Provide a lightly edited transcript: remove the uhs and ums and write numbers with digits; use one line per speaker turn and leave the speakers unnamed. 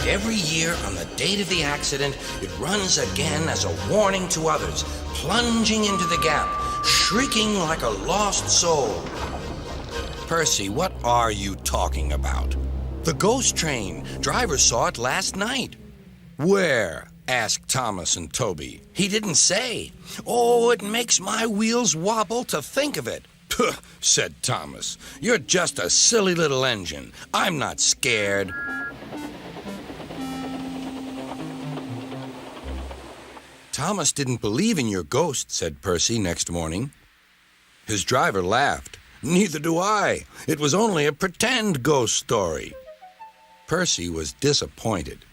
Every year, on the date of the accident, it runs again as a warning to others, plunging into the gap, shrieking like a lost soul. Percy, what are you talking about? The ghost train. Drivers saw it last night. Where? Asked Thomas and Toby. He didn't say. Oh, it makes my wheels wobble to think of it. Puh, said Thomas. You're just a silly little engine. I'm not scared. Thomas didn't believe in your ghost, said Percy next morning. His driver laughed. Neither do I. It was only a pretend ghost story. Percy was disappointed.